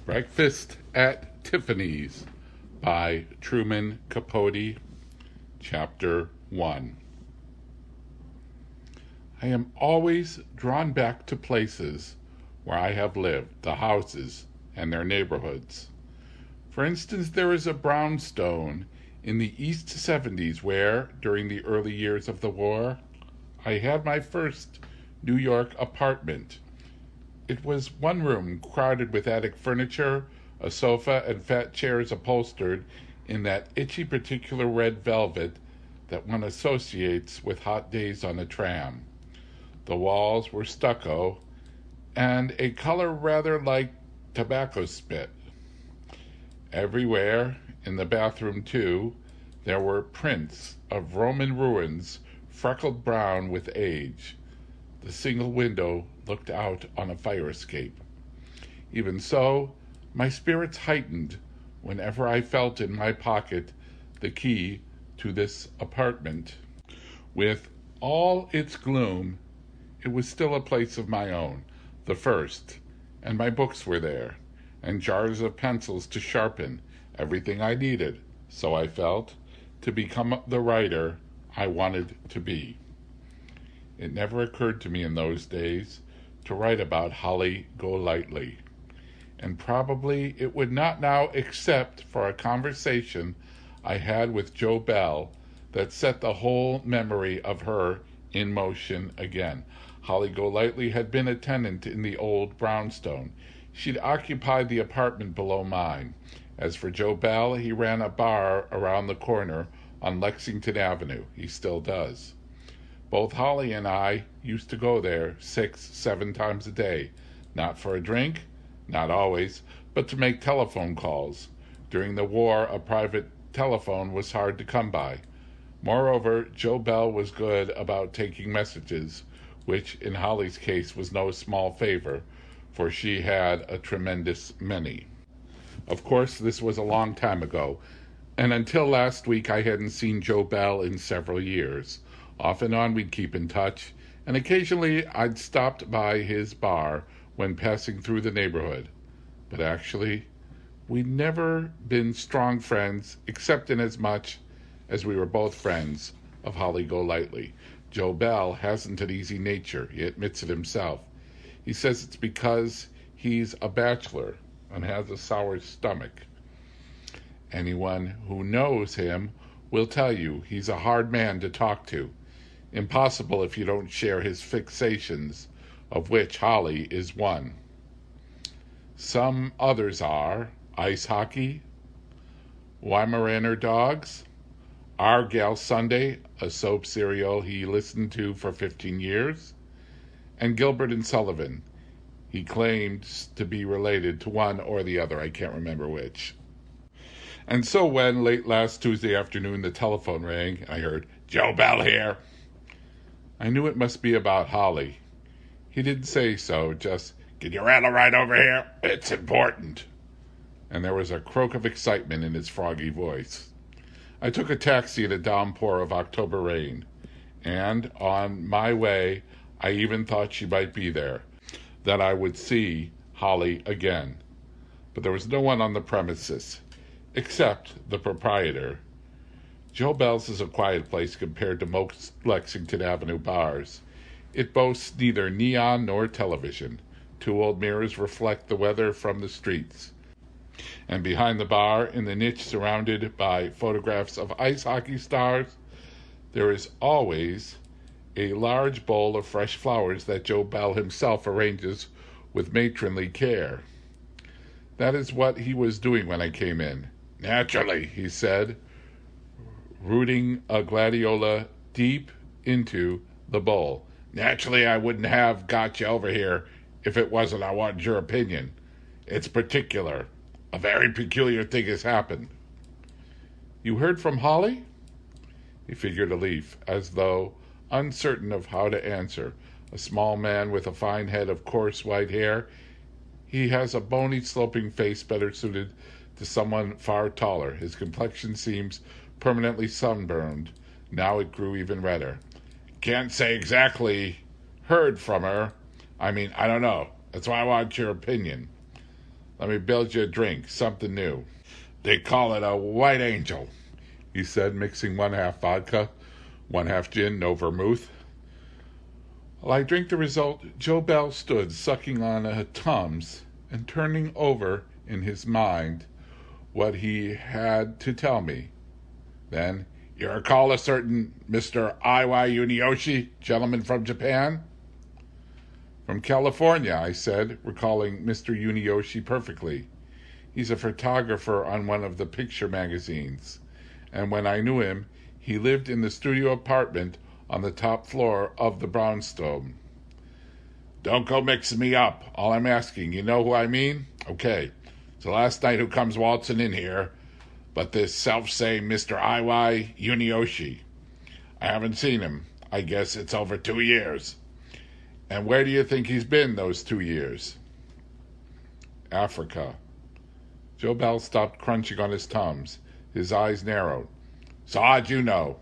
Breakfast at Tiffany's by Truman Capote, Chapter 1. I am always drawn back to places where I have lived, the houses and their neighborhoods. For instance, there is a brownstone in the East 70s where, during the early years of the war, I had my first New York apartment. It was one room crowded with attic furniture, a sofa, and fat chairs upholstered in that itchy particular red velvet that one associates with hot days on a tram. The walls were stucco, and a color rather like tobacco spit. Everywhere, in the bathroom too, there were prints of Roman ruins freckled brown with age. The single window looked out on a fire escape. Even so, my spirits heightened whenever I felt in my pocket the key to this apartment. With all its gloom, it was still a place of my own, the first, and my books were there, and jars of pencils to sharpen everything I needed, so I felt, to become the writer I wanted to be. It never occurred to me in those days to write about Holly Golightly, and probably it would not now except for a conversation I had with Joe Bell that set the whole memory of her in motion again. Holly Golightly had been a tenant in the old brownstone. She'd occupied the apartment below mine. As for Joe Bell, he ran a bar around the corner on Lexington Avenue. He still does. Both Holly and I used to go there 6-7 times a day, not for a drink, not always, but to make telephone calls. During the war, a private telephone was hard to come by. Moreover, Joe Bell was good about taking messages, which in Holly's case was no small favor, for she had a tremendous many. Of course, this was a long time ago, and until last week I hadn't seen Joe Bell in several years. Off and on we'd keep in touch, and occasionally I'd stopped by his bar when passing through the neighborhood. But actually, we'd never been strong friends, except inasmuch as we were both friends of Holly Golightly. Joe Bell hasn't an easy nature, he admits it himself. He says it's because he's a bachelor and has a sour stomach. Anyone who knows him will tell you he's a hard man to talk to. Impossible if you don't share his fixations, of which Holly is one. Some others are ice hockey, Weimaraner dogs, Our Gal Sunday, a soap serial he listened to for 15 years, and Gilbert and Sullivan. He claims to be related to one or the other, I can't remember which. And so when, late last Tuesday afternoon, the telephone rang, I heard, "Joe Bell here," I knew it must be about Holly. He didn't say so, just, "Can you rattle right over here? It's important." And there was a croak of excitement in his froggy voice. I took a taxi in a downpour of October rain, and on my way I even thought she might be there, that I would see Holly again. But there was no one on the premises, except the proprietor. Joe Bell's is a quiet place compared to most Lexington Avenue bars. It boasts neither neon nor television. 2 old mirrors reflect the weather from the streets. And behind the bar, in the niche surrounded by photographs of ice hockey stars, there is always a large bowl of fresh flowers that Joe Bell himself arranges with matronly care. That is what he was doing when I came in. "Naturally," he said, rooting a gladiola deep into the bowl. "Naturally, I wouldn't have got you over here if it wasn't I wanted your opinion. It's particular. A very peculiar thing has happened." "You heard from Holly?" He figured a leaf, as though uncertain of how to answer. A small man with a fine head of coarse white hair, he has a bony, sloping face better suited to someone far taller. His complexion seems permanently sunburned. Now it grew even redder. "Can't say exactly heard from her. I mean, I don't know. That's why I want your opinion." Let me build you a drink, something new. They call it a white angel, he said, mixing 1/2 vodka, 1/2 gin, no vermouth. While I drink the result, Joe Bell stood sucking on a Tums and turning over in his mind what he had to tell me. Then, you recall a certain Mr. Iwai Yuniyoshi, gentleman from Japan? From California, I said, recalling Mr. Yuniyoshi perfectly. He's a photographer on one of the picture magazines, and when I knew him, he lived in the studio apartment on the top floor of the brownstone. Don't go mixing me up. All I'm asking, you know who I mean? Okay, so last night who comes waltzing in here but this self-same Mr. Iwai Yuniyoshi? I haven't seen him. I guess it's over 2 years. And where do you think he's been those 2 years? Africa. Joe Bell stopped crunching on his Tums. His eyes narrowed. So how'd you know?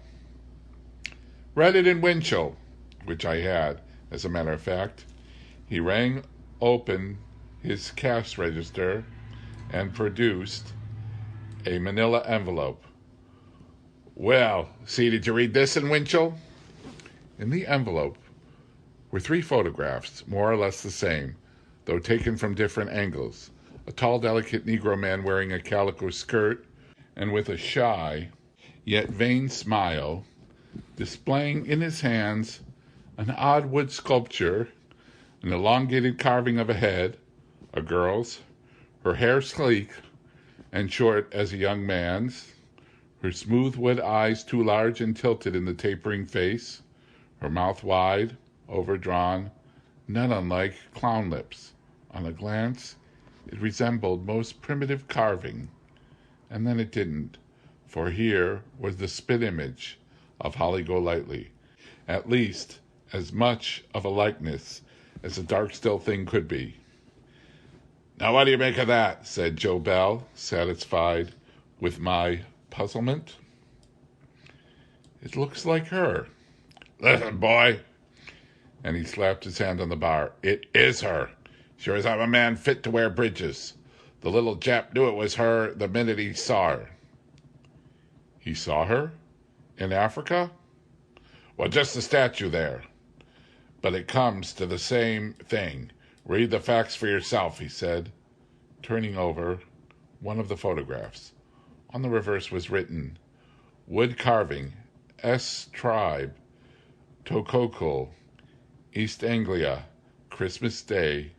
Read it in Winchell, which I had, as a matter of fact. He rang open his cash register and produced a manila envelope. Well, see, did you read this in Winchell? In the envelope were 3 photographs, more or less the same, though taken from different angles. A tall, delicate Negro man wearing a calico skirt and with a shy, yet vain smile, displaying in his hands an odd wood sculpture, an elongated carving of a head, a girl's, her hair sleek and short as a young man's, her smooth wood eyes too large and tilted in the tapering face, her mouth wide, overdrawn, not unlike clown lips. On a glance, it resembled most primitive carving, and then it didn't, for here was the spit image of Holly Golightly, at least as much of a likeness as a dark still thing could be. Now what do you make of that? Said Joe Bell, satisfied with my puzzlement. It looks like her. Listen, boy. And he slapped his hand on the bar. It is her. Sure as I'm a man fit to wear bridges. The little Jap knew it was her the minute he saw her. He saw her? In Africa? Well, just the statue there. But it comes to the same thing. Read the facts for yourself, he said, turning over one of the photographs. On the reverse was written, Wood Carving, S. Tribe, Tokokul, East Anglia, Christmas Day,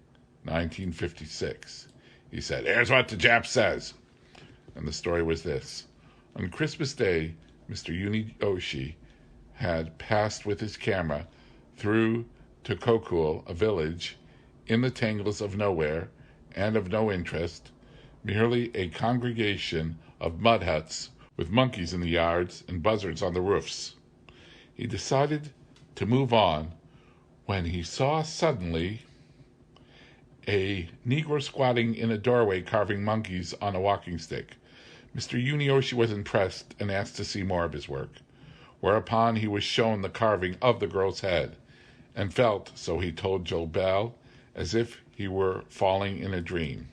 1956. He said, here's what the Jap says. And the story was this. On Christmas Day, Mr. Yuniyoshi had passed with his camera through Tokokul, a village in the tangles of nowhere and of no interest, merely a congregation of mud huts with monkeys in the yards and buzzards on the roofs. He decided to move on when he saw suddenly a Negro squatting in a doorway carving monkeys on a walking stick. Mr. Yuniyoshi was impressed and asked to see more of his work, whereupon he was shown the carving of the girl's head, and felt, so he told Joe Bell, as if he were falling in a dream.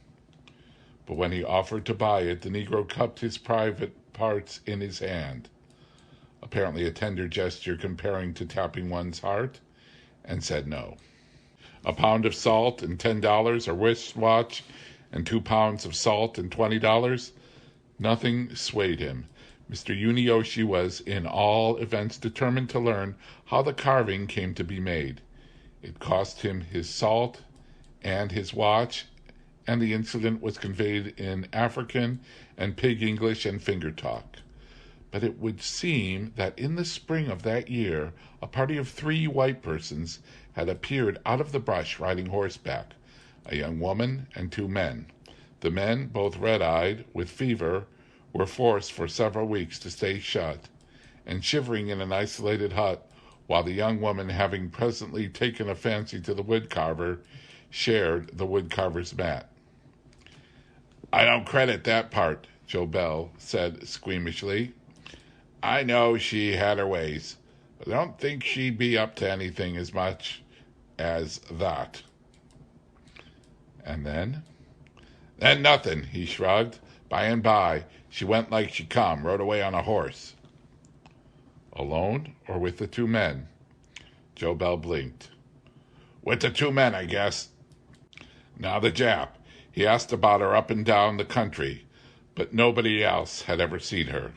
But when he offered to buy it, the Negro cupped his private parts in his hand, apparently a tender gesture comparing to tapping one's heart, and said no. A pound of salt and $10, a wristwatch and 2 pounds of salt and $20, nothing swayed him. Mr. Yuniyoshi was, in all events, determined to learn how the carving came to be made. It cost him his salt and his watch, and the incident was conveyed in African and pig English and finger talk. But it would seem that in the spring of that year, a party of 3 white persons had appeared out of the brush riding horseback, a young woman and 2 men. The men, both red-eyed, with fever, were forced for several weeks to stay shut and shivering in an isolated hut, while the young woman, having presently taken a fancy to the woodcarver, shared the woodcarver's mat. I don't credit that part, Joe Bell said squeamishly. I know she had her ways, but I don't think she'd be up to anything as much as that. And then Then nothing, he shrugged. By and by, she went like she come, rode away on a horse. Alone or with the two men? Joe Bell blinked. With the two men, I guess. Now the Jap. He asked about her up and down the country, but nobody else had ever seen her.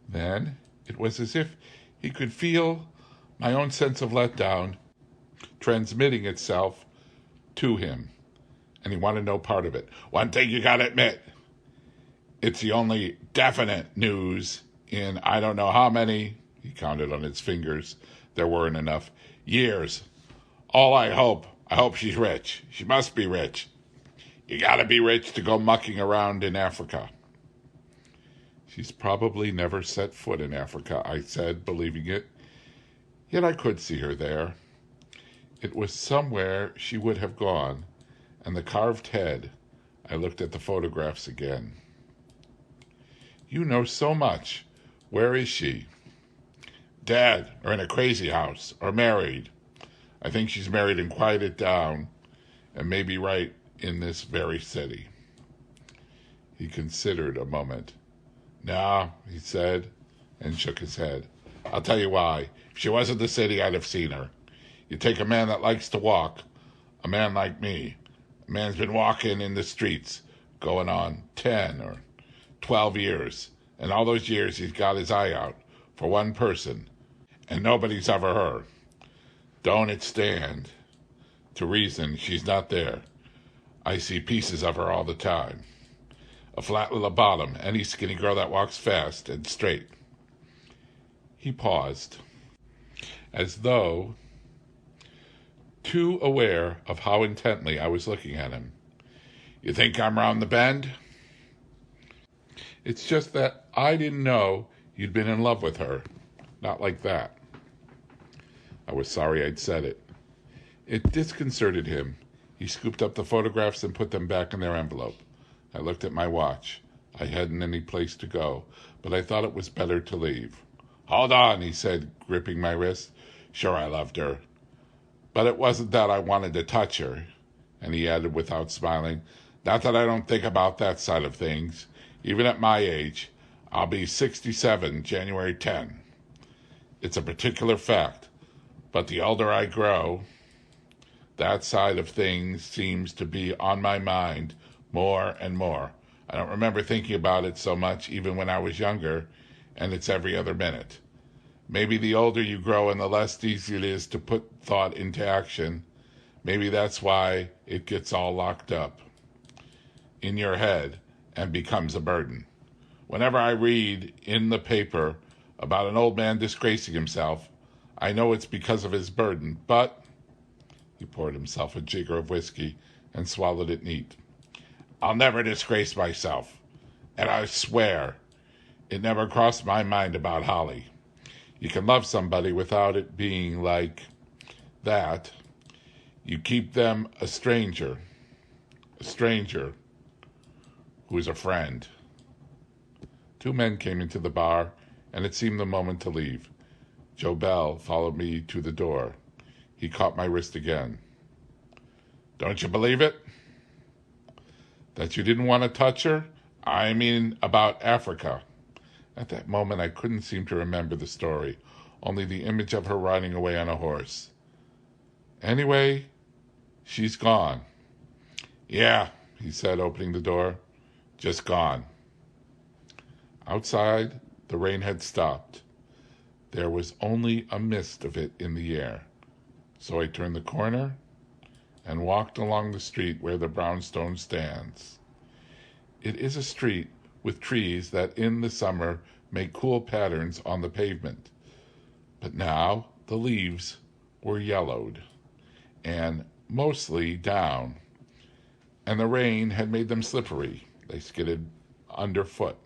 Then it was as if he could feel my own sense of letdown transmitting itself to him, and he wanted no part of it. One thing you gotta admit, it's the only definite news in I don't know how many, he counted on his fingers, there weren't enough, years. All I hope she's rich. She must be rich. You gotta be rich to go mucking around in Africa. She's probably never set foot in Africa, I said, believing it. Yet I could see her there. It was somewhere she would have gone, and the carved head. I looked at the photographs again. You know so much. Where is she? Dead, or in a crazy house, or married. I think she's married and quieted down, and maybe right in this very city. He considered a moment. No, he said, and shook his head. I'll tell you why. If she wasn't the city, I'd have seen her. You take a man that likes to walk, a man like me. A man's been walking in the streets, going on 10 or 12 years, and all those years he's got his eye out for one person, and nobody's ever heard. Don't it stand to reason she's not there? I see pieces of her all the time. A flat little bottom, any skinny girl that walks fast and straight. He paused, as though too aware of how intently I was looking at him. You think I'm round the bend? It's just that I didn't know you'd been in love with her. Not like that. I was sorry I'd said it. It disconcerted him. He scooped up the photographs and put them back in their envelope. I looked at my watch. I hadn't any place to go, but I thought it was better to leave. Hold on, he said, gripping my wrist. Sure, I loved her. But it wasn't that I wanted to touch her. And he added without smiling, not that I don't think about that side of things. Even at my age, I'll be 67 January 10. It's a particular fact. But the older I grow, that side of things seems to be on my mind more and more. I don't remember thinking about it so much even when I was younger, and it's every other minute. Maybe the older you grow and the less easy it is to put thought into action, maybe that's why it gets all locked up in your head and becomes a burden. Whenever I read in the paper about an old man disgracing himself, I know it's because of his burden, but he poured himself a jigger of whiskey and swallowed it neat. I'll never disgrace myself, and I swear it never crossed my mind about Holly. You can love somebody without it being like that. You keep them a stranger who is a friend. Two men came into the bar, and it seemed the moment to leave. Joe Bell followed me to the door. He caught my wrist again. Don't you believe it? That you didn't want to touch her? I mean about Africa. At that moment, I couldn't seem to remember the story, only the image of her riding away on a horse. Anyway, she's gone. Yeah, he said, opening the door. Just gone. Outside, the rain had stopped. There was only a mist of it in the air. So I turned the corner and walked along the street where the brownstone stands. It is a street with trees that in the summer make cool patterns on the pavement. But now the leaves were yellowed and mostly down, and the rain had made them slippery. They skidded underfoot.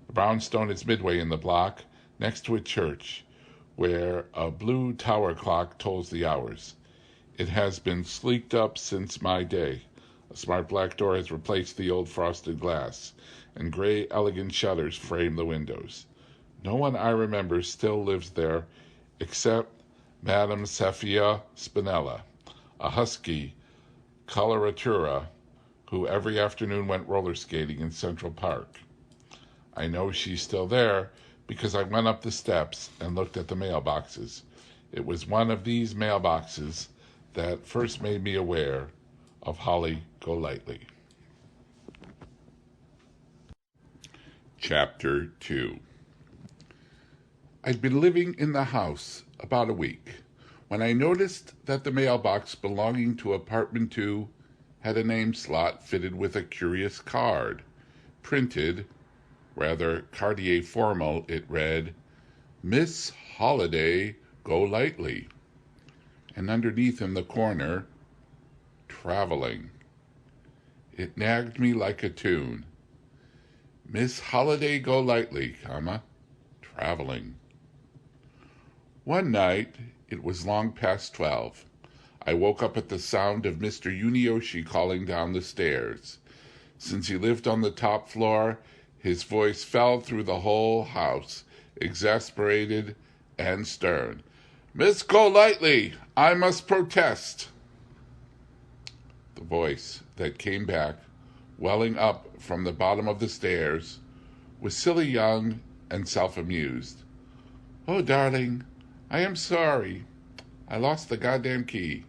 The brownstone is midway in the block, next to a church, where a blue tower clock tolls the hours. It has been sleeked up since my day. A smart black door has replaced the old frosted glass, and gray, elegant shutters frame the windows. No one I remember still lives there except Madame Sophia Spinella, a husky coloratura who every afternoon went roller skating in Central Park. I know she's still there because I went up the steps and looked at the mailboxes. It was one of these mailboxes that first made me aware of Holly Golightly. Chapter 2. I'd been living in the house about a week when I noticed that the mailbox belonging to apartment 2 had a name slot fitted with a curious card. Printed, rather Cartier formal, it read, Miss Holiday Golightly. And underneath in the corner, traveling. It nagged me like a tune. Miss Holiday Golightly, traveling. One night, it was long past 12. I woke up at the sound of Mr. Yunioshi calling down the stairs. Since he lived on the top floor, his voice fell through the whole house, exasperated and stern. Miss Golightly, I must protest. The voice that came back, welling up from the bottom of the stairs, was silly young and self-amused. Oh, darling, I am sorry. I lost the goddamn key.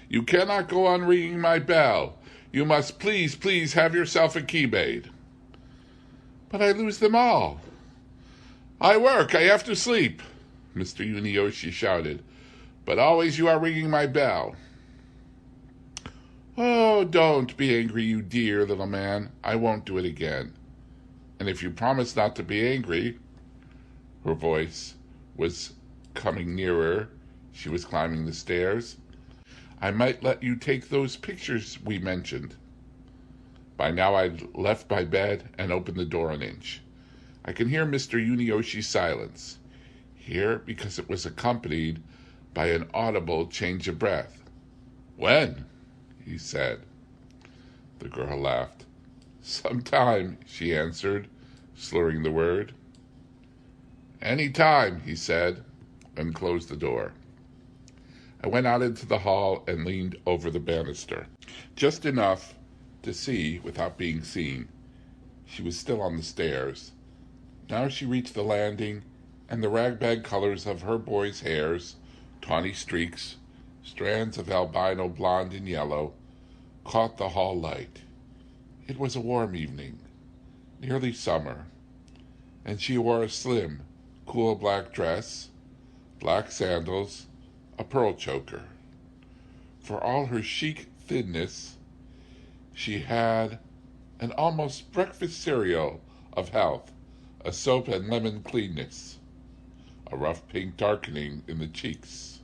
You cannot go on ringing my bell. You must please have yourself a key made. But I lose them all. I work. I have to sleep, Mr. Yunioshi shouted. But always you are ringing my bell. Oh, don't be angry, you dear little man. I won't do it again. And if you promise not to be angry, her voice was coming nearer. She was climbing the stairs. I might let you take those pictures we mentioned. By now I'd left my bed and opened the door an inch. I can hear Mr. Yunioshi's silence. Hear because it was accompanied by an audible change of breath. When? He said. The girl laughed. Sometime, she answered, slurring the word. Any time, he said, and closed the door. I went out into the hall and leaned over the banister, just enough to see without being seen. She was still on the stairs. Now she reached the landing, and the ragbag colors of her boy's hairs, tawny streaks, strands of albino blonde and yellow, caught the hall light. It was a warm evening, nearly summer, and she wore a slim, cool black dress, black sandals, a pearl choker. For all her chic thinness, she had an almost breakfast cereal of health, a soap and lemon cleanness, a rough pink darkening in the cheeks.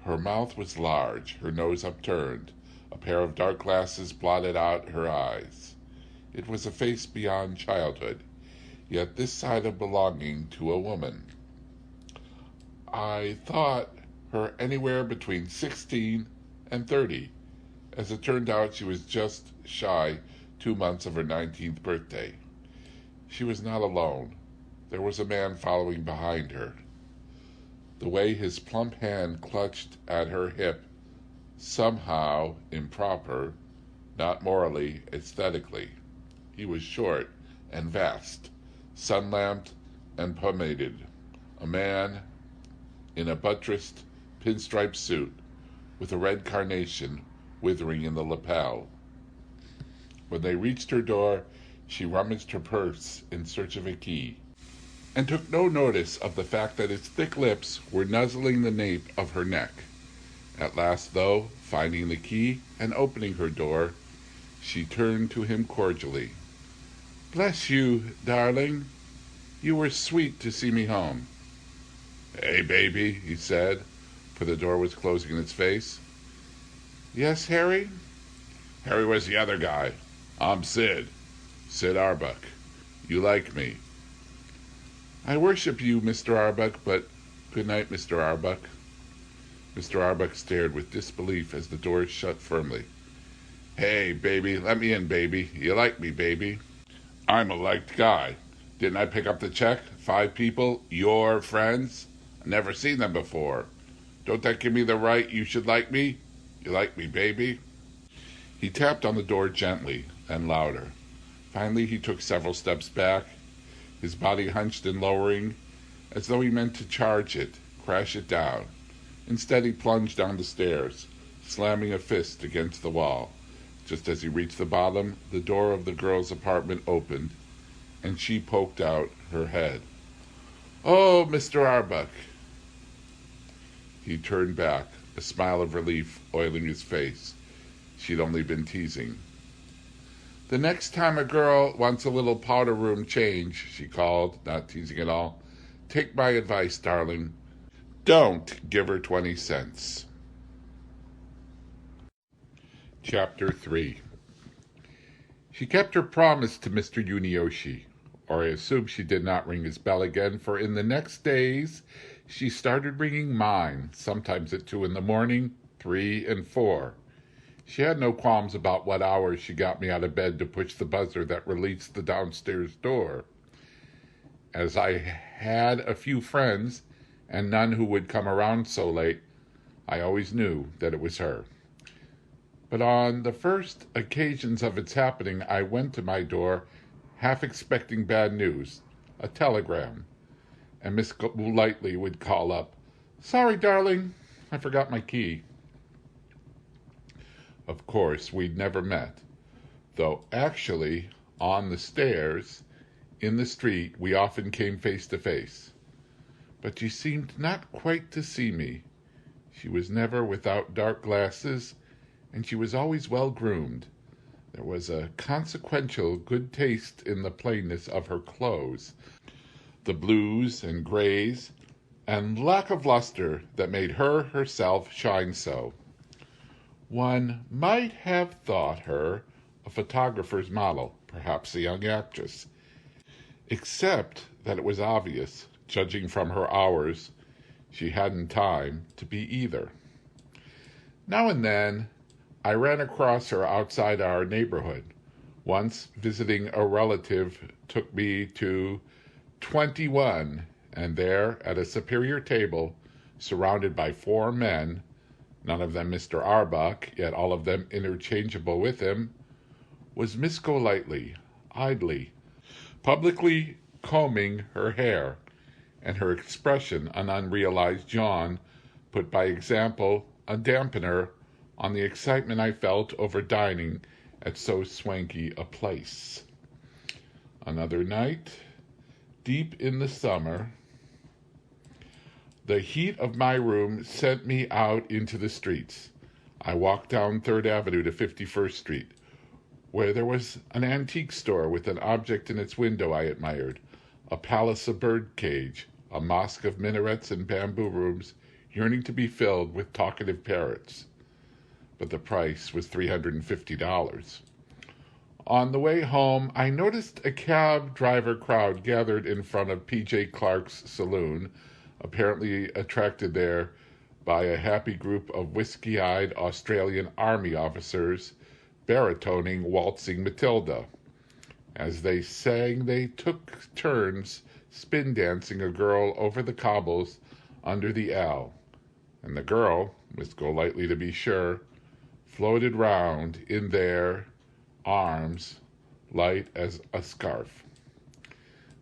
Her mouth was large, her nose upturned, a pair of dark glasses blotted out her eyes. It was a face beyond childhood, yet this side of belonging to a woman. I thought her anywhere between 16 and 30. As it turned out, she was just shy 2 months of her 19th birthday. She was not alone. There was a man following behind her. The way his plump hand clutched at her hip, somehow improper, not morally, aesthetically. He was short and vast, sun-lamped and pomaded, a man in a buttressed pinstripe suit with a red carnation withering in the lapel. When they reached her door, she rummaged her purse in search of a key, and took no notice of the fact that his thick lips were nuzzling the nape of her neck. At last, though, finding the key and opening her door, she turned to him cordially. Bless you, darling. You were sweet to see me home. Hey, baby, he said, for the door was closing in its face. Yes, Harry? Harry was the other guy. I'm Sid. Sid Arbuck. You like me. I worship you, Mr. Arbuck, but good night, Mr. Arbuck. Mr. Arbuck stared with disbelief as the door shut firmly. Hey, baby, let me in, baby. You like me, baby. I'm a liked guy. Didn't I pick up the check? 5 people, your friends? I've never seen them before. Don't that give me the right you should like me? You like me, baby? He tapped on the door gently and louder. Finally, he took several steps back, his body hunched and lowering, as though he meant to charge it, crash it down. Instead, he plunged down the stairs, slamming a fist against the wall. Just as he reached the bottom, the door of the girl's apartment opened, and she poked out her head. "Oh, Mr. Arbuck." He turned back, a smile of relief oiling his face. She'd only been teasing. "The next time a girl wants a little powder room change," she called, not teasing at all, "take my advice, darling. Don't give her 20 cents. Chapter 3. She kept her promise to Mr. Yunioshi, or I assume she did not ring his bell again, for in the next days she started ringing mine, sometimes at 2 in the morning, 3 and 4. She had no qualms about what hour she got me out of bed to push the buzzer that released the downstairs door. As I had a few friends, and none who would come around so late, I always knew that it was her. But on the first occasions of its happening, I went to my door, half expecting bad news, a telegram, and Miss Golightly would call up, "Sorry, darling, I forgot my key." Of course, we'd never met, though actually, on the stairs, in the street, we often came face to face. But she seemed not quite to see me. She was never without dark glasses, and she was always well-groomed. There was a consequential good taste in the plainness of her clothes, the blues and grays, and lack of luster that made her herself shine so. One might have thought her a photographer's model, perhaps a young actress, except that it was obvious, judging from her hours, she hadn't time to be either. Now and then, I ran across her outside our neighborhood. Once, visiting a relative took me to 21, and there, at a superior table, surrounded by 4 men, none of them Mr. Arbuck, yet all of them interchangeable with him, was Miss Golightly, idly, publicly combing her hair, and her expression an unrealized yawn, put by example a dampener on the excitement I felt over dining at so swanky a place. Another night, deep in the summer, the heat of my room sent me out into the streets. I walked down 3rd Avenue to 51st Street, where there was an antique store with an object in its window I admired, a palace of birdcage, a mosque of minarets and bamboo rooms yearning to be filled with talkative parrots. But the price was $350. On the way home, I noticed a cab driver crowd gathered in front of P.J. Clark's saloon, apparently attracted there by a happy group of whiskey-eyed Australian Army officers baritoning Waltzing Matilda. As they sang, they took turns spin-dancing a girl over the cobbles under the L, and the girl, Miss Golightly to be sure, floated round in their arms light as a scarf.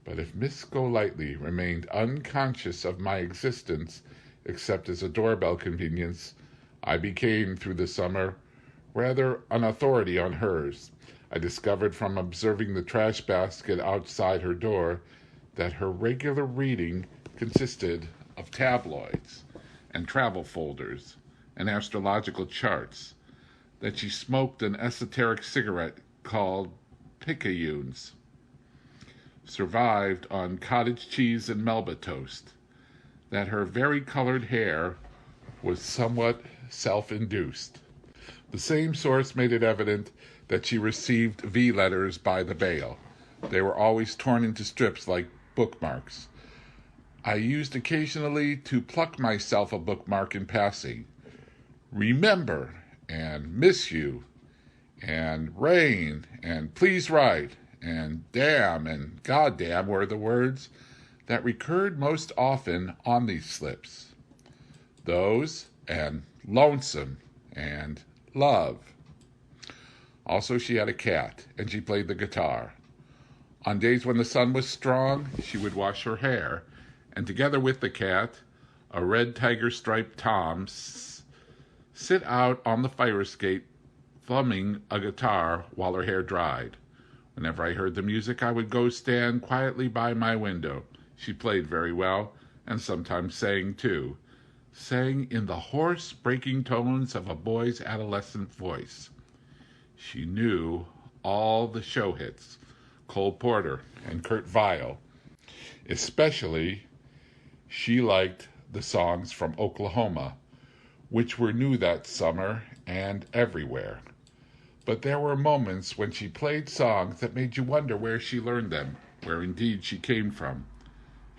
But if Miss Golightly remained unconscious of my existence, except as a doorbell convenience, I became, through the summer, rather an authority on hers. I discovered from observing the trash basket outside her door that her regular reading consisted of tabloids and travel folders and astrological charts, that she smoked an esoteric cigarette called picayunes, survived on cottage cheese and Melba toast, that her vari-colored hair was somewhat self-induced. The same source made it evident that she received V letters by the bale. They were always torn into strips like bookmarks. I used occasionally to pluck myself a bookmark in passing. Remember, and miss you, and rain, and please write, and damn and goddamn were the words that recurred most often on these slips. Those and lonesome and love. Also, she had a cat, and she played the guitar. On days when the sun was strong, she would wash her hair, and together with the cat, a red tiger-striped Tom, sit out on the fire escape thumbing a guitar while her hair dried. Whenever I heard the music, I would go stand quietly by my window. She played very well, and sometimes sang too. Sang in the hoarse, breaking tones of a boy's adolescent voice. She knew all the show hits, Cole Porter and Kurt Weill. Especially, she liked the songs from Oklahoma, which were new that summer and everywhere. But there were moments when she played songs that made you wonder where she learned them, where indeed she came from.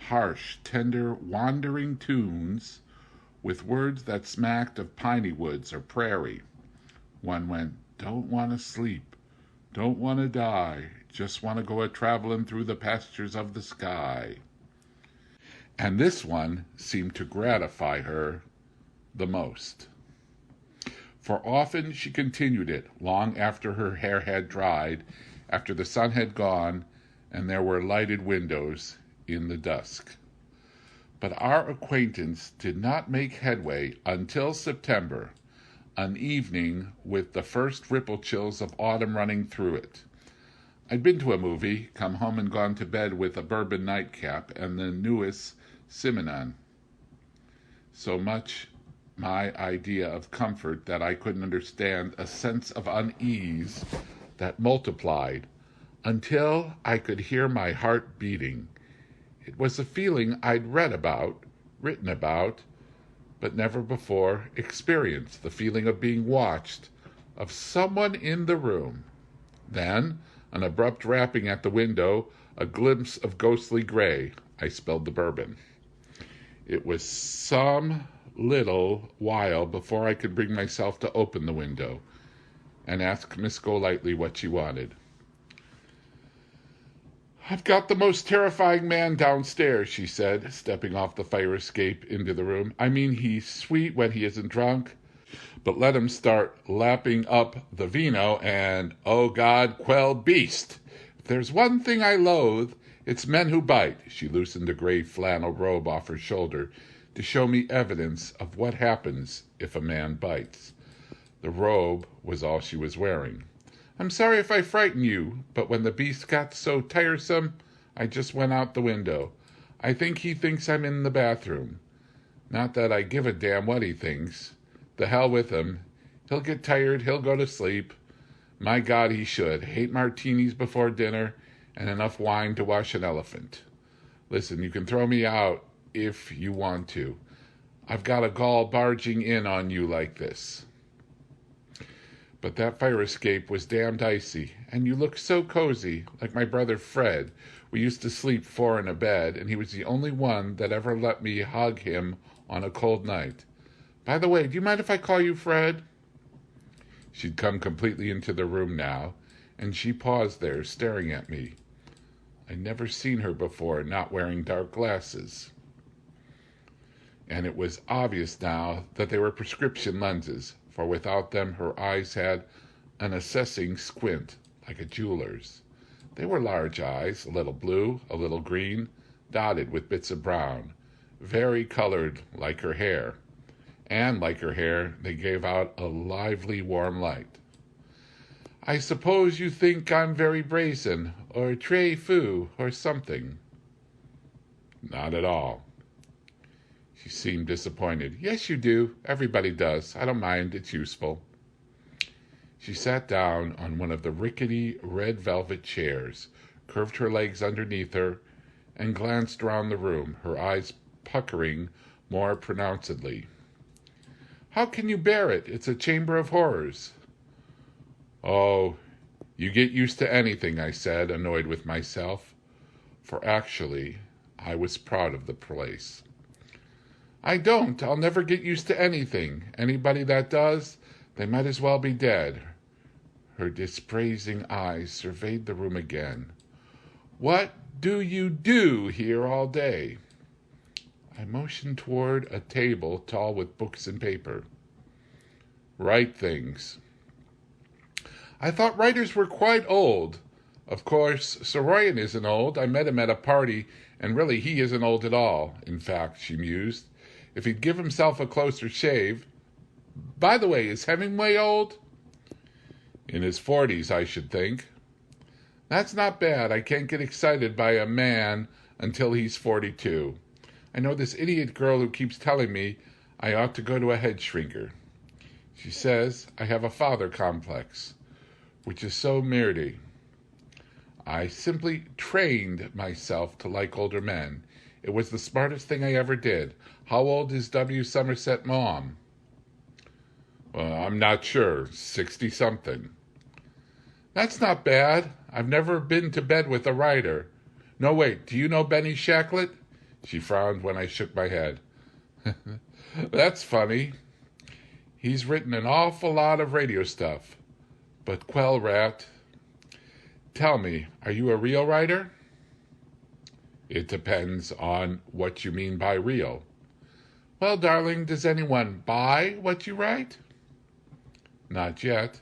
Harsh, tender, wandering tunes with words that smacked of piney woods or prairie. One went, "Don't want to sleep, don't want to die, just want to go a-traveling through the pastures of the sky." And this one seemed to gratify her the most. For often she continued it long after her hair had dried, after the sun had gone, and there were lighted windows in the dusk. But our acquaintance did not make headway until September, an evening with the first ripple chills of autumn running through it. I'd been to a movie, come home and gone to bed with a bourbon nightcap and the newest Simenon. So much my idea of comfort that I couldn't understand a sense of unease that multiplied until I could hear my heart beating. It was a feeling I'd read about, written about, but never before experienced, the feeling of being watched, of someone in the room. Then, an abrupt rapping at the window, a glimpse of ghostly gray. I spilled the bourbon. It was some little while before I could bring myself to open the window and ask Miss Golightly what she wanted. "I've got the most terrifying man downstairs," she said, stepping off the fire escape into the room. "I mean, he's sweet when he isn't drunk, but let him start lapping up the vino and, oh God, quel beast! If there's one thing I loathe, it's men who bite." She loosened a gray flannel robe off her shoulder to show me evidence of what happens if a man bites. The robe was all she was wearing. "I'm sorry if I frighten you, but when the beast got so tiresome, I just went out the window. I think he thinks I'm in the bathroom. Not that I give a damn what he thinks. The hell with him. He'll get tired, he'll go to sleep. My God, he should. Hate martinis before dinner and enough wine to wash an elephant. Listen, you can throw me out if you want to. I've got a gall barging in on you like this. But that fire escape was damned icy, and you look so cozy, like my brother Fred. We used to sleep four in a bed, and he was the only one that ever let me hug him on a cold night. By the way, do you mind if I call you Fred?" She'd come completely into the room now, and she paused there, staring at me. I'd never seen her before, not wearing dark glasses. And it was obvious now that they were prescription lenses, for without them her eyes had an assessing squint, like a jeweler's. They were large eyes, a little blue, a little green, dotted with bits of brown, very colored like her hair. And like her hair, they gave out a lively, warm light. "I suppose you think I'm very brazen, or très fou, or something." "Not at all." She seemed disappointed. "Yes, you do. Everybody does. I don't mind. It's useful." She sat down on one of the rickety red velvet chairs, curved her legs underneath her, and glanced round the room, her eyes puckering more pronouncedly. "How can you bear it? It's a chamber of horrors." "Oh, you get used to anything," I said, annoyed with myself, for actually I was proud of the place. "I don't. I'll never get used to anything. Anybody that does, they might as well be dead." Her dispraising eyes surveyed the room again. "What do you do here all day?" I motioned toward a table tall with books and paper. "Write things." I thought writers were quite old. Of course, Soroyan isn't old. I met him at a party, and really he isn't old at all. In fact, she mused, if he'd give himself a closer shave. By the way, is Hemingway old? In his 40s, I should think. That's not bad. I can't get excited by a man until he's 42. I know this idiot girl who keeps telling me I ought to go to a head shrinker. She says I have a father complex, which is so Mirdy. I simply trained myself to like older men. It was the smartest thing I ever did. How old is W. Somerset Maugham? Well, I'm not sure. 60-something. That's not bad. I've never been to bed with a writer. No, wait, do you know Benny Shacklet? She frowned when I shook my head. That's funny. He's written an awful lot of radio stuff. But Quell Rat, tell me, are you a real writer? It depends on what you mean by real. Well, darling, does anyone buy what you write? Not yet.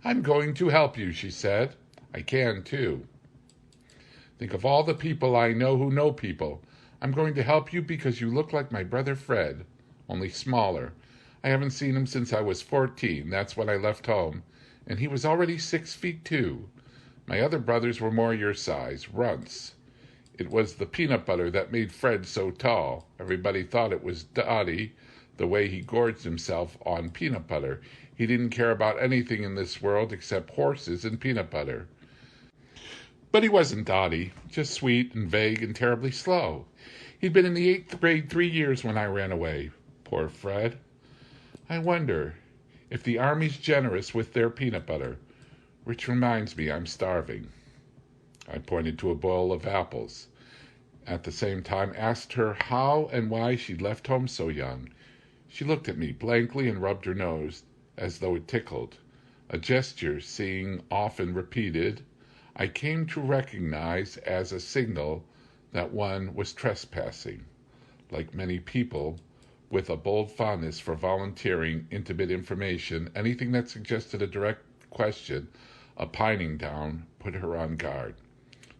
I'm going to help you, she said. I can, too. Think of all the people I know who know people. I'm going to help you because you look like my brother Fred, only smaller. I haven't seen him since I was 14. That's when I left home. And he was already 6 feet 2. My other brothers were more your size, runts. It was the peanut butter that made Fred so tall. Everybody thought it was Dottie, the way he gorged himself on peanut butter. He didn't care about anything in this world except horses and peanut butter. But he wasn't Dottie, just sweet and vague and terribly slow. He'd been in the 8th grade 3 years when I ran away. Poor Fred. I wonder if the Army's generous with their peanut butter, which reminds me I'm starving. I pointed to a bowl of apples. At the same time, asked her how and why she'd left home so young. She looked at me blankly and rubbed her nose, as though it tickled. A gesture, seeing often repeated, I came to recognize as a signal that one was trespassing. Like many people, with a bold fondness for volunteering intimate information, anything that suggested a direct question, a pining down, put her on guard.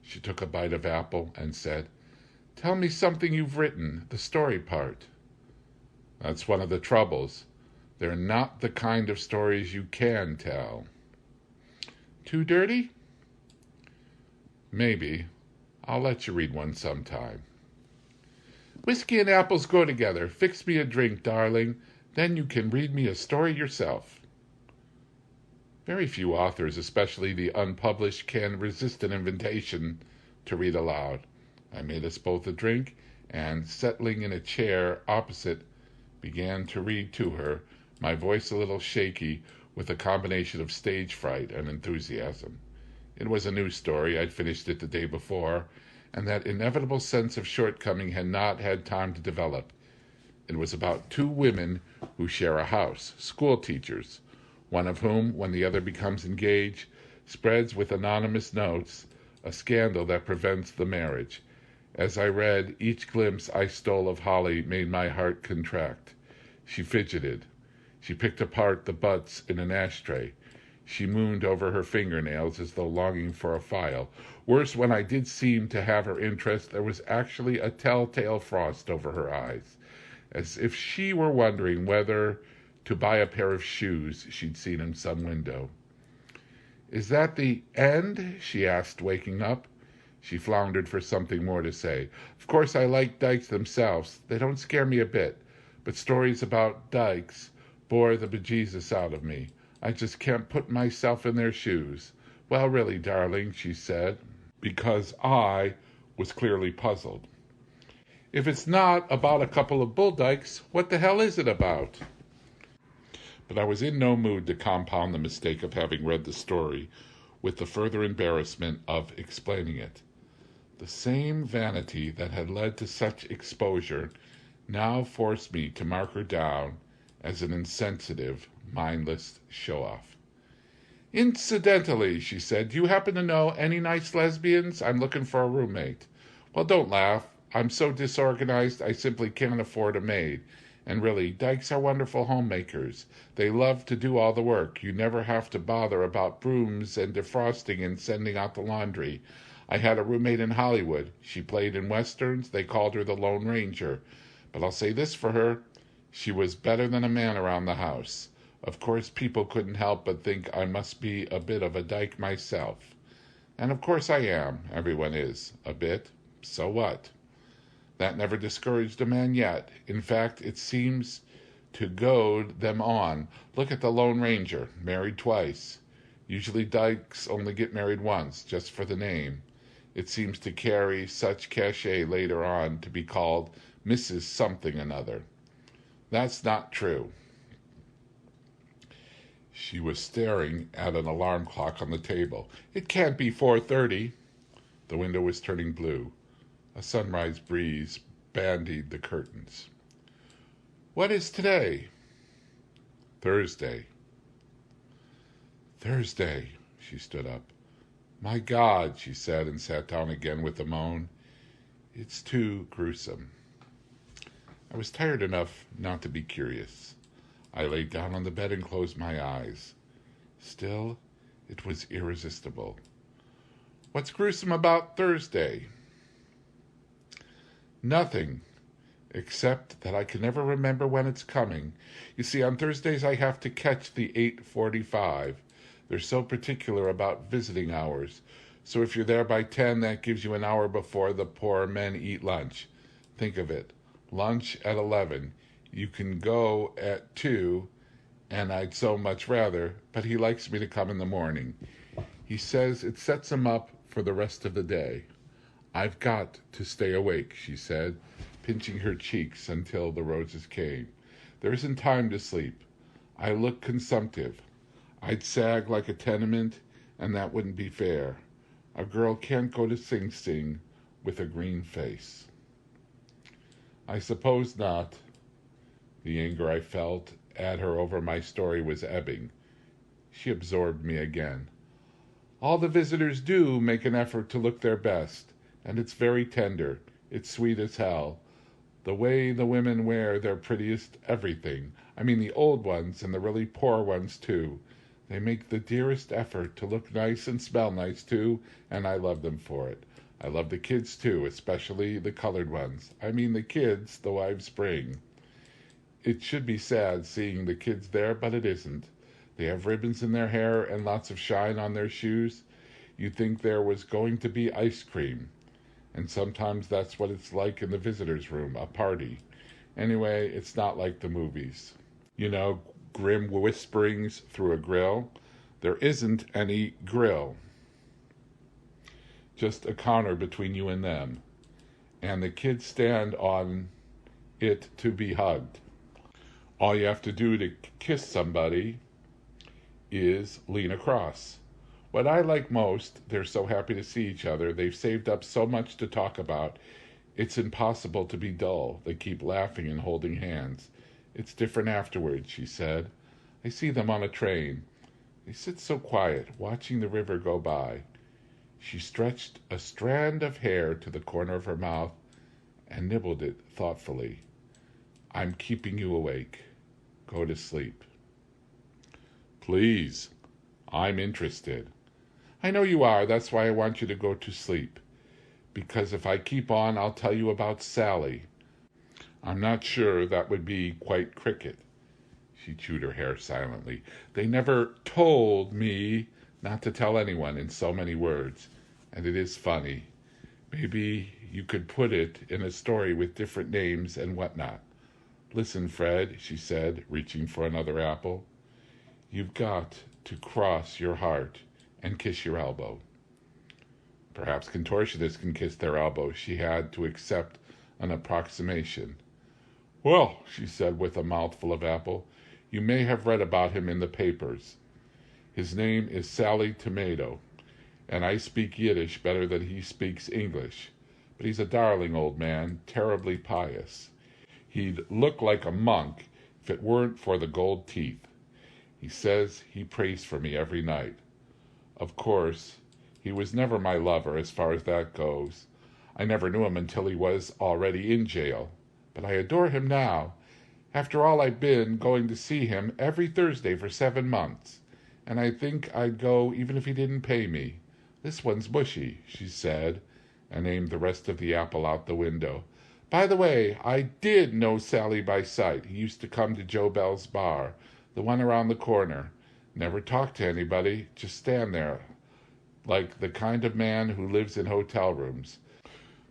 She took a bite of apple and said, Tell me something you've written, the story part. That's one of the troubles. They're not the kind of stories you can tell. Too dirty? Maybe. I'll let you read one sometime. Whiskey and apples go together. Fix me a drink, darling. Then you can read me a story yourself. Very few authors, especially the unpublished, can resist an invitation to read aloud. I made us both a drink, and settling in a chair opposite, began to read to her, my voice a little shaky with a combination of stage fright and enthusiasm. It was a new story. I'd finished it the day before, and that inevitable sense of shortcoming had not had time to develop. It was about 2 women who share a house, school teachers, one of whom, when the other becomes engaged, spreads with anonymous notes a scandal that prevents the marriage. As I read, each glimpse I stole of Holly made my heart contract. She fidgeted. She picked apart the butts in an ashtray. She mooned over her fingernails as though longing for a file. Worse, when I did seem to have her interest, there was actually a telltale frost over her eyes, as if she were wondering whether to buy a pair of shoes she'd seen in some window. Is that the end? She asked, waking up. She floundered for something more to say. Of course, I like dykes themselves. They don't scare me a bit. But stories about dykes bore the bejesus out of me. I just can't put myself in their shoes. Well, really, darling, she said, because I was clearly puzzled. If it's not about a couple of bull dykes, what the hell is it about? But I was in no mood to compound the mistake of having read the story with the further embarrassment of explaining it. The same vanity that had led to such exposure now forced me to mark her down as an insensitive, mindless show-off. Incidentally, she said, do you happen to know any nice lesbians? I'm looking for a roommate. Well, don't laugh. I'm so disorganized I simply can't afford a maid. And really, dykes are wonderful homemakers. They love to do all the work. You never have to bother about brooms and defrosting and sending out the laundry. I had a roommate in Hollywood. She played in westerns. They called her the Lone Ranger. But I'll say this for her. She was better than a man around the house. Of course, people couldn't help but think I must be a bit of a dyke myself. And of course I am. Everyone is. A bit. So what? That never discouraged a man yet. In fact, it seems to goad them on. Look at the Lone Ranger, married twice. Usually dykes only get married once, just for the name. It seems to carry such cachet later on to be called Mrs. Something Another. That's not true. She was staring at an alarm clock on the table. It can't be 4:30. The window was turning blue. A sunrise breeze bandied the curtains. What is today? Thursday. Thursday. She stood up. My God, she said, and sat down again with a moan. It's too gruesome. I was tired enough not to be curious. I lay down on the bed and closed my eyes. Still, it was irresistible. What's gruesome about Thursday? Nothing, except that I can never remember when it's coming. You see, on Thursdays I have to catch the 8:45. They're so particular about visiting hours. So if you're there by 10, that gives you an hour before the poor men eat lunch. Think of it. Lunch at 11. You can go at 2, and I'd so much rather, but he likes me to come in the morning. He says it sets him up for the rest of the day. I've got to stay awake, she said, pinching her cheeks until the roses came. There isn't time to sleep. I look consumptive. I'd sag like a tenement, and that wouldn't be fair. A girl can't go to Sing Sing with a green face. I suppose not. The anger I felt at her over my story was ebbing. She absorbed me again. All the visitors do make an effort to look their best. And it's very tender. It's sweet as hell. The way the women wear their prettiest everything. I mean the old ones and the really poor ones too. They make the dearest effort to look nice and smell nice too, and I love them for it. I love the kids too, especially the colored ones. I mean the kids the wives bring. It should be sad seeing the kids there, but it isn't. They have ribbons in their hair and lots of shine on their shoes. You'd think there was going to be ice cream. And sometimes that's what it's like in the visitors' room, a party. Anyway, it's not like the movies. You know, grim whisperings through a grill. There isn't any grill. Just a counter between you and them. And the kids stand on it to be hugged. All you have to do to kiss somebody is lean across. What I like most, they're so happy to see each other. They've saved up so much to talk about. It's impossible to be dull. They keep laughing and holding hands. It's different afterwards, she said. I see them on a train. They sit so quiet, watching the river go by. She stretched a strand of hair to the corner of her mouth and nibbled it thoughtfully. I'm keeping you awake. Go to sleep. Please. I'm interested. I know you are. That's why I want you to go to sleep. Because if I keep on, I'll tell you about Sally. I'm not sure that would be quite cricket. She chewed her hair silently. They never told me not to tell anyone in so many words. And it is funny. Maybe you could put it in a story with different names and whatnot. Listen, Fred, she said, reaching for another apple. You've got to cross your heart and kiss your elbow. Perhaps contortionists can kiss their elbow. She had to accept an approximation. Well, she said with a mouthful of apple, you may have read about him in the papers. His name is Sally Tomato, and I speak Yiddish better than he speaks English. But he's a darling old man, terribly pious. He'd look like a monk if it weren't for the gold teeth. He says he prays for me every night. Of course, he was never my lover as far as that goes. I never knew him until he was already in jail. But I adore him now, After all, I've been going to see him every Thursday for 7 months, and I think I'd go even if he didn't pay me. This one's mushy," she said, and aimed the rest of the apple out the window. "By the way, I did know Sally by sight. He used to come to Joe Bell's bar, the one around the corner. Never talked to anybody, just stand there, like the kind of man who lives in hotel rooms.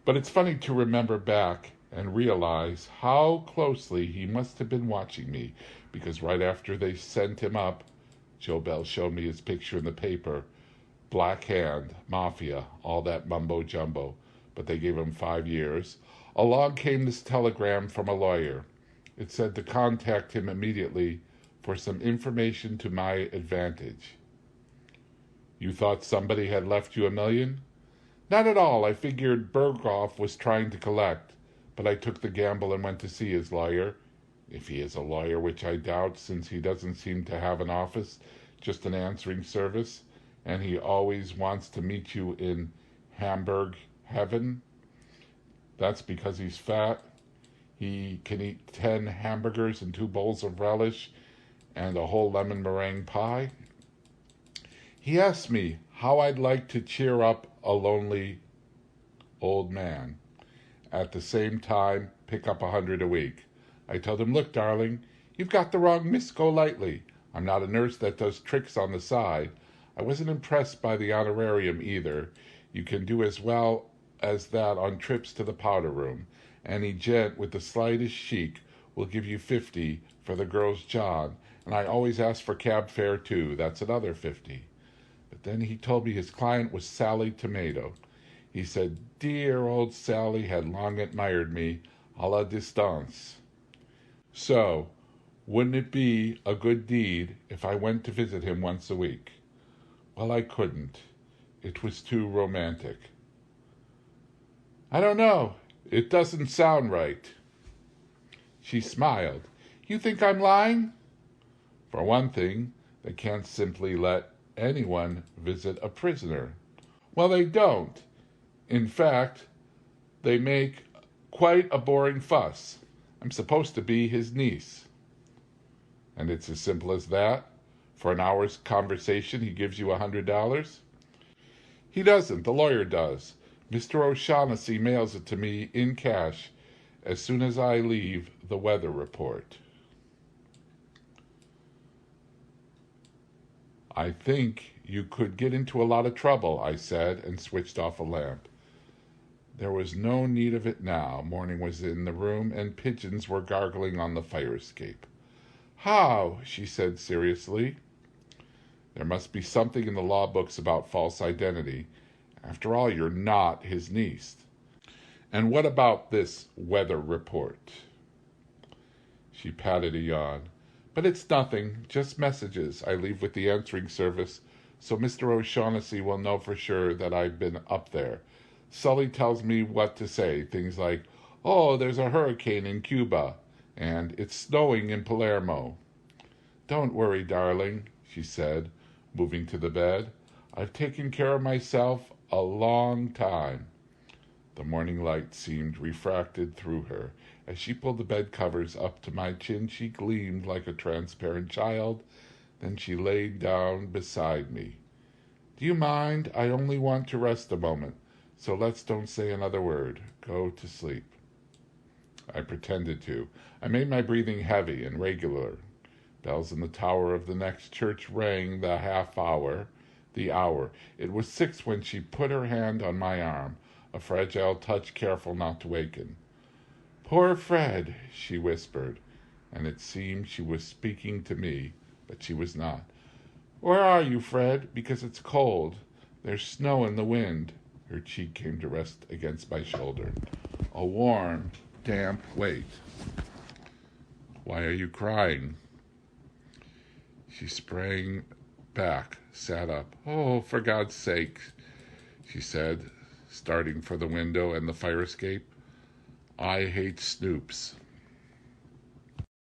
But it's funny to remember back and realize how closely he must have been watching me, because right after they sent him up, Joe Bell showed me his picture in the paper. Black Hand, Mafia, all that mumbo-jumbo. But they gave him 5 years. Along came this telegram from a lawyer. It said to contact him immediately for some information to my advantage. You thought somebody had left you $1 million? Not at all. I figured Berghoff was trying to collect, but I took the gamble and went to see his lawyer. If he is a lawyer, which I doubt, since he doesn't seem to have an office, just an answering service, and he always wants to meet you in Hamburg heaven. That's because he's fat. He can eat 10 hamburgers and 2 bowls of relish and a whole lemon meringue pie. He asked me how I'd like to cheer up a lonely old man. At the same time, pick up 100 a week. I told him, look, darling, you've got the wrong Miss Golightly. I'm not a nurse that does tricks on the side. I wasn't impressed by the honorarium either. You can do as well as that on trips to the powder room. Any gent with the slightest chic will give you 50 for the girl's John, and I always ask for cab fare too. That's another 50. But then he told me his client was Sally Tomato. He said, dear old Sally had long admired me a la distance. So, wouldn't it be a good deed if I went to visit him once a week? Well, I couldn't. It was too romantic. I don't know. It doesn't sound right. She smiled. You think I'm lying? For one thing, they can't simply let anyone visit a prisoner. Well, they don't. In fact, they make quite a boring fuss. I'm supposed to be his niece. And it's as simple as that? For an hour's conversation, he gives you $100? He doesn't. The lawyer does. Mr. O'Shaughnessy mails it to me in cash as soon as I leave the weather report. I think you could get into a lot of trouble, I said, and switched off a lamp. There was no need of it now. Morning was in the room, and pigeons were gargling on the fire escape. How? She said seriously. There must be something in the law books about false identity. After all, you're not his niece. And what about this weather report? She patted a yawn. But it's nothing, just messages I leave with the answering service, so Mr. O'Shaughnessy will know for sure that I've been up there. Sully tells me what to say, things like, oh, there's a hurricane in Cuba, and it's snowing in Palermo. Don't worry, darling, she said, moving to the bed. I've taken care of myself a long time. The morning light seemed refracted through her. As she pulled the bed covers up to my chin, she gleamed like a transparent child. Then she laid down beside me. Do you mind? I only want to rest a moment, so let's don't say another word. Go to sleep. I pretended to. I made my breathing heavy and regular. Bells in the tower of the next church rang the hour. It was 6 when she put her hand on my arm, a fragile touch, careful not to waken. Poor Fred, she whispered, and it seemed she was speaking to me, but she was not. Where are you, Fred? Because it's cold. There's snow in the wind. Her cheek came to rest against my shoulder. A warm, damp weight. Why are you crying? She sprang back, sat up. Oh, for God's sake, she said, starting for the window and the fire escape. I hate snoops.